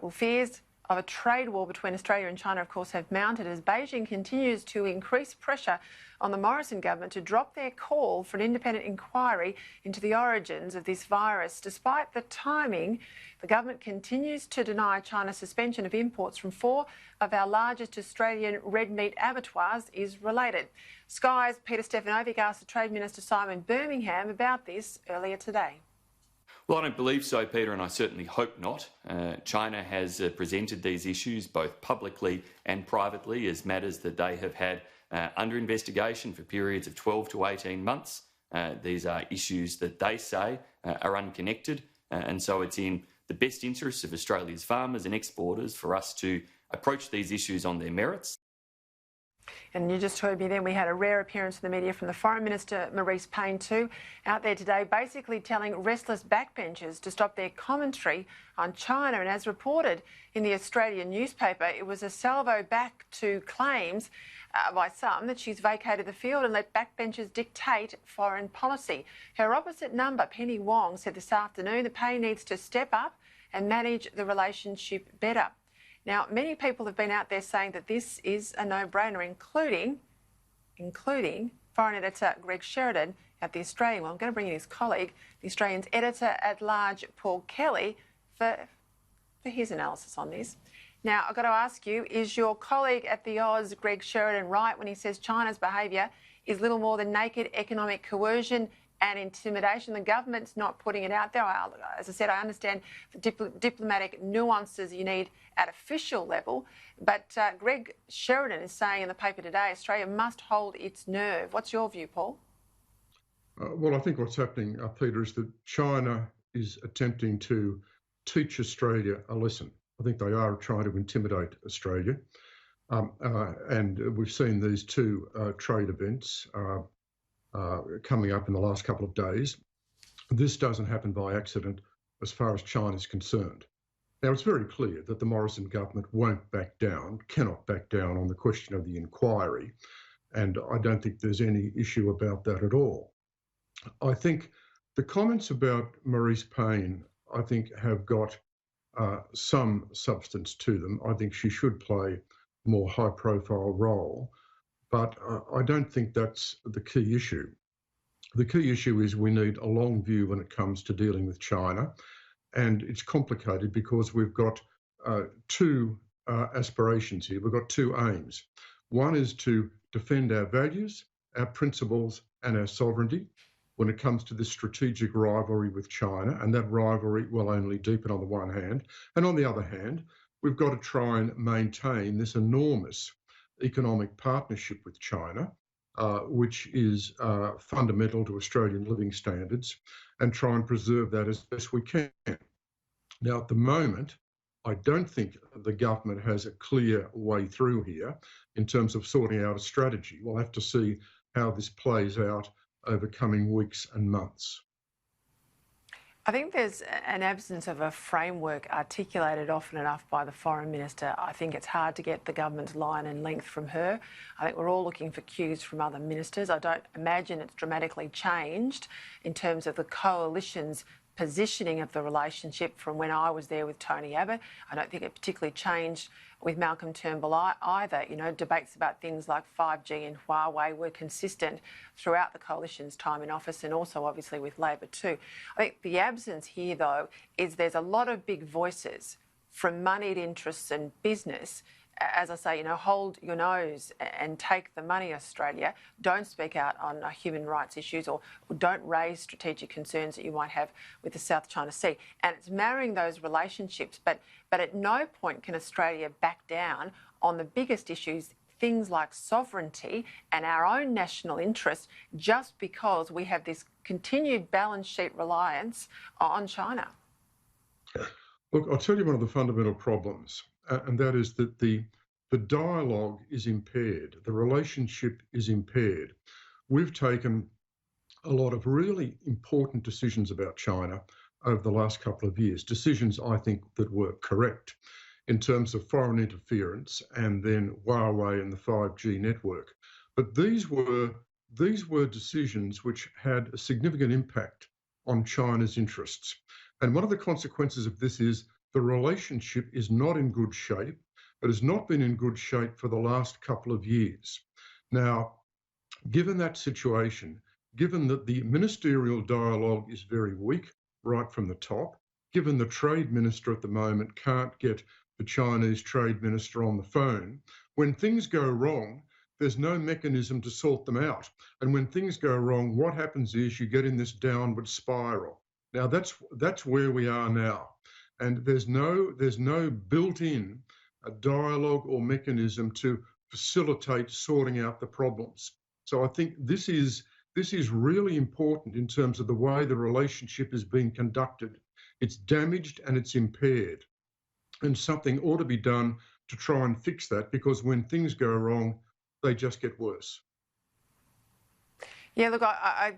Well, fears of a trade war between Australia and China, of course, have mounted as Beijing continues to increase pressure on the Morrison government to drop their call for an independent inquiry into the origins of this virus. Despite the timing, the government continues to deny China's suspension of imports from 4 of our largest Australian red meat abattoirs is related. Sky's Peter Stefanovic asked the Trade Minister Simon Birmingham about this earlier today. Well, I don't believe so, Peter, and I certainly hope not. China has presented these issues both publicly and privately as matters that they have had under investigation for periods of 12 to 18 months. These are issues that they say are unconnected, and so it's in the best interests of Australia's farmers and exporters for us to approach these issues on their merits. And you just heard me then, we had a rare appearance in the media from the Foreign Minister Marise Payne too, out there today basically telling restless backbenchers to stop their commentary on China. And as reported in the Australian newspaper, it was a salvo back to claims by some that she's vacated the field and let backbenchers dictate foreign policy. Her opposite number, Penny Wong, said this afternoon that Payne needs to step up and manage the relationship better. Now, many people have been out there saying that this is a no-brainer, including foreign editor Greg Sheridan at The Australian. Well, I'm going to bring in his colleague, the Australian's editor-at-large, Paul Kelly, for his analysis on this. Now, I've got to ask you, is your colleague at the Oz, Greg Sheridan, right when he says China's behaviour is little more than naked economic coercion and intimidation? The government's not putting it out there. As I said, I understand the diplomatic nuances you need at official level, but Greg Sheridan is saying in the paper today, Australia must hold its nerve. What's your view, Paul? Well, I think what's happening, Peter, is that China is attempting to teach Australia a lesson. I think they are trying to intimidate Australia. And we've seen these two trade events coming up in the last couple of days. This doesn't happen by accident as far as China is concerned. Now, it's very clear that the Morrison government won't back down, cannot back down on the question of the inquiry, and I don't think there's any issue about that at all. I think the comments about Marise Payne, I think, have got some substance to them. I think she should play a more high-profile role, but I don't think that's the key issue. The key issue is we need a long view when it comes to dealing with China, and it's complicated because we've got two aspirations here. We've got two aims. One is to defend our values, our principles, and our sovereignty when it comes to this strategic rivalry with China, and that rivalry will only deepen on the one hand. And on the other hand, we've got to try and maintain this enormous economic partnership with China, which is fundamental to Australian living standards, and try and preserve that as best we can. Now, at the moment, I don't think the government has a clear way through here in terms of sorting out a strategy. We'll have to see how this plays out over coming weeks and months. I think there's an absence of a framework articulated often enough by the Foreign Minister. I think it's hard to get the government's line and length from her. I think we're all looking for cues from other ministers. I don't imagine it's dramatically changed in terms of the coalition's positioning of the relationship from when I was there with Tony Abbott. I don't think it particularly changed with Malcolm Turnbull either. You know, debates about things like 5G and Huawei were consistent throughout the coalition's time in office, and also obviously with Labor too. I think the absence here, though, is there's a lot of big voices from moneyed interests and business. As I say, you know, hold your nose and take the money, Australia. Don't speak out on human rights issues, or don't raise strategic concerns that you might have with the South China Sea. And it's marrying those relationships. But at no point can Australia back down on the biggest issues, things like sovereignty and our own national interest, just because we have this continued balance sheet reliance on China. Look, I'll tell you one of the fundamental problems. And that is that the dialogue is impaired, the relationship is impaired. We've taken a lot of really important decisions about China over the last couple of years, decisions I think that were correct in terms of foreign interference and then Huawei and the 5G network. But these were decisions which had a significant impact on China's interests. And one of the consequences of this is the relationship is not in good shape. It has not been in good shape for the last couple of years. Now, given that situation, given that the ministerial dialogue is very weak right from the top, given the trade minister at the moment can't get the Chinese trade minister on the phone, when things go wrong, there's no mechanism to sort them out. And when things go wrong, what happens is you get in this downward spiral. Now, that's where we are now. And there's no built-in dialogue or mechanism to facilitate sorting out the problems. So I think this is really important in terms of the way the relationship is being conducted. It's damaged and it's impaired. And something ought to be done to try and fix that, because when things go wrong, they just get worse. Yeah, look, I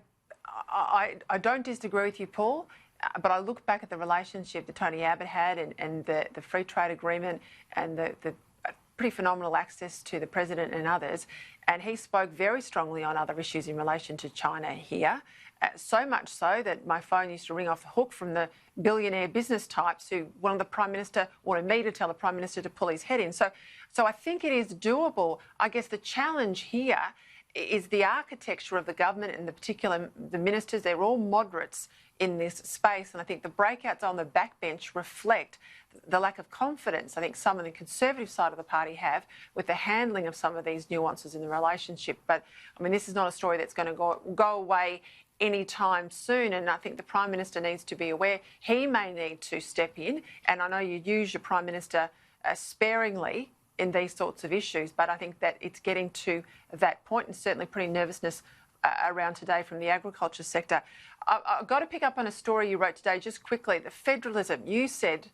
don't disagree with you, Paul, but I look back at the relationship that Tony Abbott had and the free trade agreement and the pretty phenomenal access to the president and others, and he spoke very strongly on other issues in relation to China here, so much so that my phone used to ring off the hook from the billionaire business types who wanted me to tell the Prime Minister to pull his head in. So I think it is doable. I guess the challenge here is the architecture of the government and the ministers. They're all moderates in this space, and I think the breakouts on the backbench reflect the lack of confidence I think some of the Conservative side of the party have with the handling of some of these nuances in the relationship. But I mean, this is not a story that's going to go away anytime soon, and I think the Prime Minister needs to be aware he may need to step in, and I know you use your Prime Minister sparingly in these sorts of issues, but I think that it's getting to that point, and certainly putting nervousness around today from the agriculture sector. I've got to pick up on a story you wrote today just quickly. The federalism, you said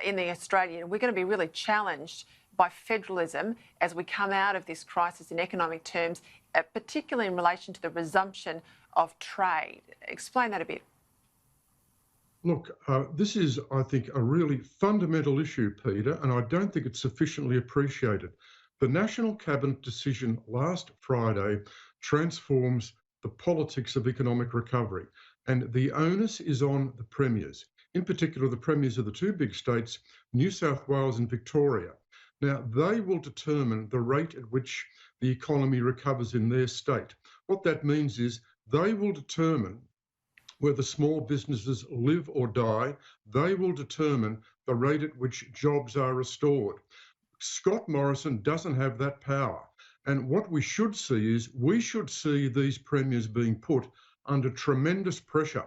in the Australian, we're going to be really challenged by federalism as we come out of this crisis in economic terms, particularly in relation to the resumption of trade. Explain that a bit. Look, this is, I think, a really fundamental issue, Peter, and I don't think it's sufficiently appreciated. The National Cabinet decision last Friday transforms the politics of economic recovery, and the onus is on the premiers, in particular the premiers of the two big states, New South Wales and Victoria. Now, they will determine the rate at which the economy recovers in their state. What that means is they will determine whether small businesses live or die. They will determine the rate at which jobs are restored. Scott Morrison doesn't have that power. And what we should see is these premiers being put under tremendous pressure,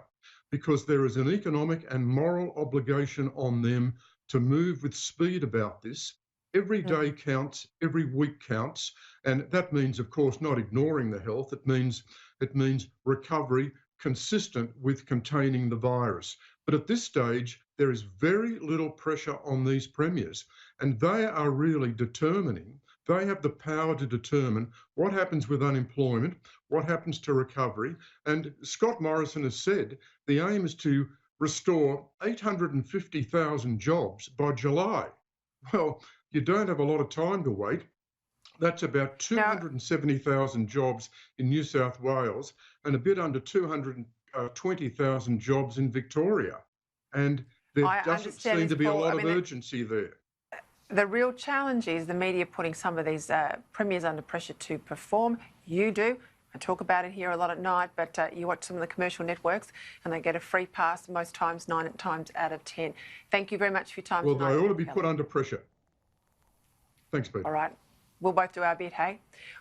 because there is an economic and moral obligation on them to move with speed about this. Every day counts, every week counts, and that means, of course, not ignoring the health. It means recovery consistent with containing the virus. But at this stage, there is very little pressure on these premiers, and they are really determining. They have the power to determine what happens with unemployment, what happens to recovery. And Scott Morrison has said the aim is to restore 850,000 jobs by July. Well, you don't have a lot of time to wait. That's about 270,000 jobs in New South Wales and a bit under 220,000 jobs in Victoria. And there doesn't seem to be a lot of urgency there. The real challenge is the media putting some of these premiers under pressure to perform. You do. I talk about it here a lot at night, but you watch some of the commercial networks and they get a free pass most times, 9 times out of 10. Thank you very much for your time tonight. Well, they ought to be put under pressure. Thanks, Pete. All right. We'll both do our bit, hey?